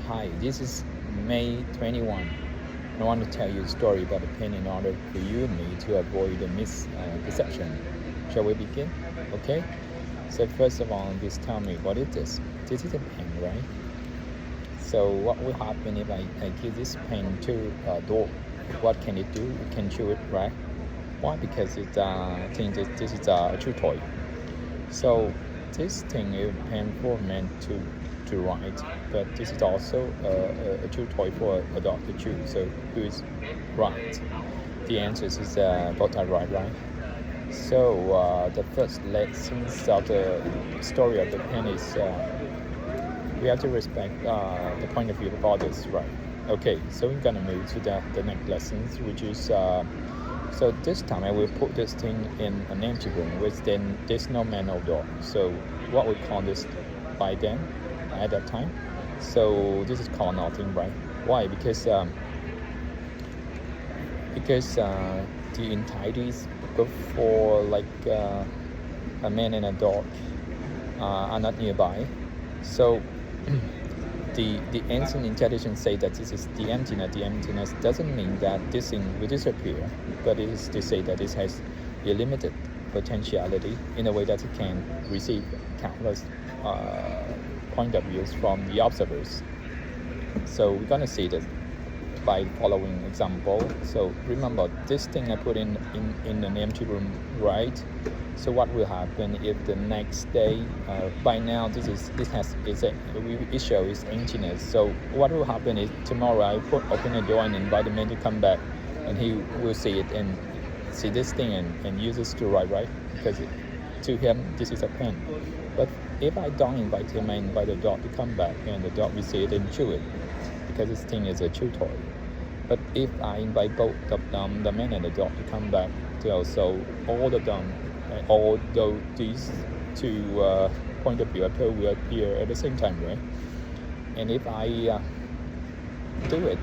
Hi, this is May 21. I want to tell you a story about a pen in order for you and me to avoid a misperception. Shall we begin? Okay. So first of all, just tell me what is this? This is a pen, right? So what will happen if I give this pen to a dog? What can it do? It can chew it, right? Why? Because I think this is a chew toy. So this thing is pen for men to write, but this is also a chew toy for a dog to chew. So who is right? The answer is both are right? So the first lessons of the story of the pen is we have to respect the point of view of others, right? Okay, so we're gonna move to the next lessons, which is so this time I will put this thing in an empty room, which then there's no man or dog. So what we call this by then at that time. So this is called nothing, right? Why? Because the entities before like a man and a dog are not nearby. So the ancient intelligence say that this is the emptiness. The emptiness doesn't mean that this thing will disappear, but it is to say that it has a limited potentiality in a way that it can receive countless point of views from the observers. So we're gonna see this by following example. So remember this thing I put in an empty room, right? So what will happen if the next day, by now it shows emptiness. So what will happen is tomorrow I open the door and invite the man to come back, and he will see it and see this thing and use it to write, right? Because to him this is a pen. But if I don't invite him, I invite the dog to come back, and the dog will see it and chew it, because this thing is a chew toy. But if I invite both of them, the man and the dog, to come back, so all of them, although these two point of view will appear at the same time, right? And if I do it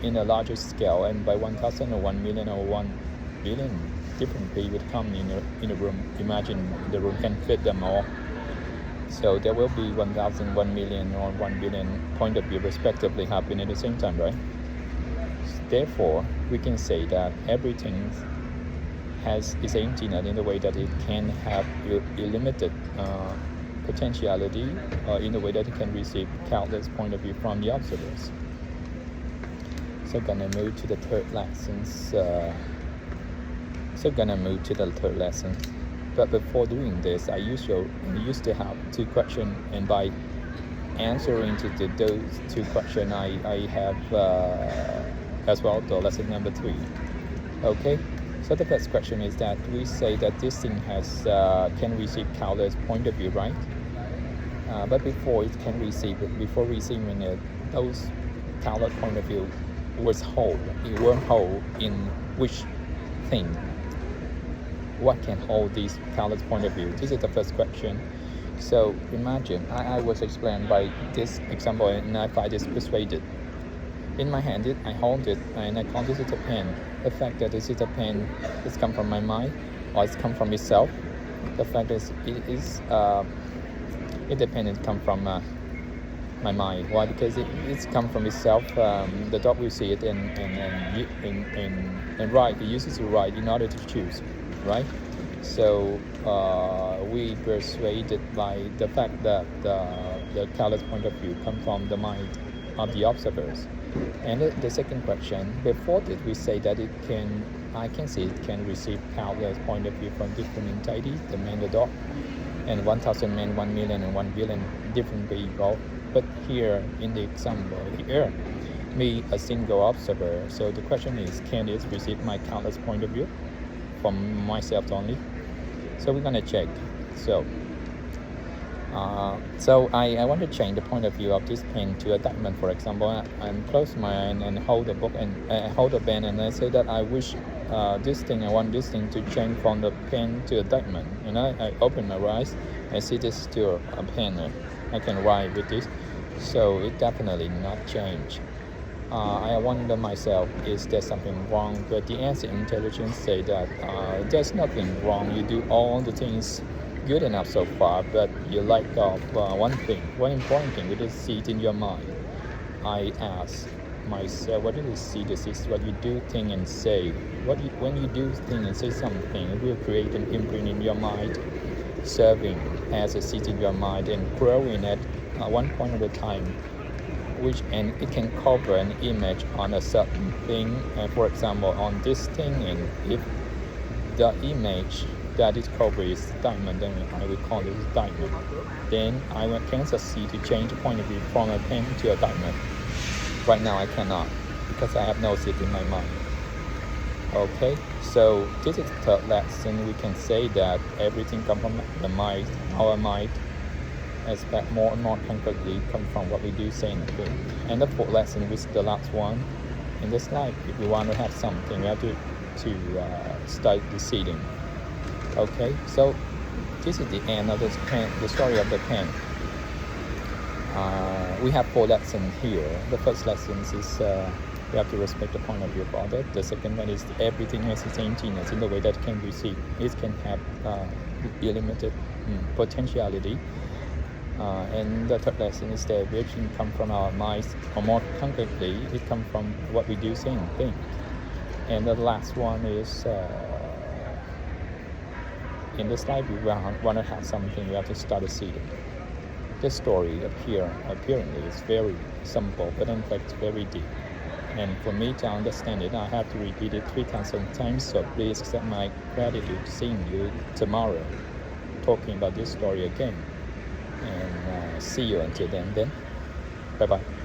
in a larger scale, and by 1,000 or 1 million or 1 billion different people come in a room, imagine the room can fit them all. So there will be 1,000, 1 million, or 1 billion point of view respectively happen at the same time, right? Therefore, we can say that everything is emptiness in the way that it can have a limited potentiality in the way that it can receive countless point of view from the observers. So gonna move to the third lessons. But before doing this, I used to have two questions, and by answering to those two questions, I have as well the lesson number 3. Okay, so the first question is that we say that this thing has can receive countless point of view, right? But before receiving it, those countless point of view was whole. It was whole in which thing? What can hold these countless point of view? This is the first question. So imagine I was explained by this example, and I find this persuaded. In my hand, I hold it, and I call this is a pen. The fact that this is a pen, it's come from my mind, or it's come from itself. The fact is, it depends. It come from my mind. Why? Because it's come from itself. The dog will see it and write. It uses to write in order to choose, right? So we persuaded by the fact that the countless point of view come from the mind of the observers. And the second question, before that we say that I can see it can receive countless point of view from different entities, the man, the dog, and 1,000 men, 1 million, and 1 billion different people. But here in the example here, me, a single observer. So the question is, can it receive my countless point of view from myself only? So we're gonna check. So I want to change the point of view of this pen to a diamond, for example. I close my eye and hold the book and hold the pen, and I say that I wish I want this thing to change from the pen to a diamond. And I open my eyes, I see this still a pen. I can write with this, so it definitely not change. I wonder myself, is there something wrong? But the ancient intelligence say that there's nothing wrong. You do all the things good enough so far, but you lack of one important thing, which is seat in your mind. I ask myself, what do you see? This is what you do, think, and say. When you do think and say something, it will create an imprint in your mind, serving as a seed in your mind and growing at one point at a time, and it can cover an image on a certain thing. And for example, on this thing, and if the image that is covered is diamond, then I will call it diamond. Then I can succeed to change the point of view from a pen to a diamond. Right now I cannot, because I have no seed in my mind. Okay, so this is the third lesson. We can say that everything comes from the mind. Our mind aspect more and more concretely come from what we do, say, and think. And the fourth lesson, which is the last one in this life, if we want to have something, we have to start the seeding. Okay, so this is the end of the story of the pen. We have 4 lessons here. The first lesson is we have to respect the point of view of others. The second one is everything has its emptiness in the way that it can be seen. It can have limited potentiality. And the third lesson is that everything comes from our minds, or more concretely, it comes from what we do, say, and think. And the last one is in this life, we want to have something, we have to start a seed. This story apparently is very simple, but in fact very deep. And for me to understand it, I have to repeat it 3,000 times. So please accept my gratitude seeing you tomorrow, talking about this story again. And see you until then. Bye bye.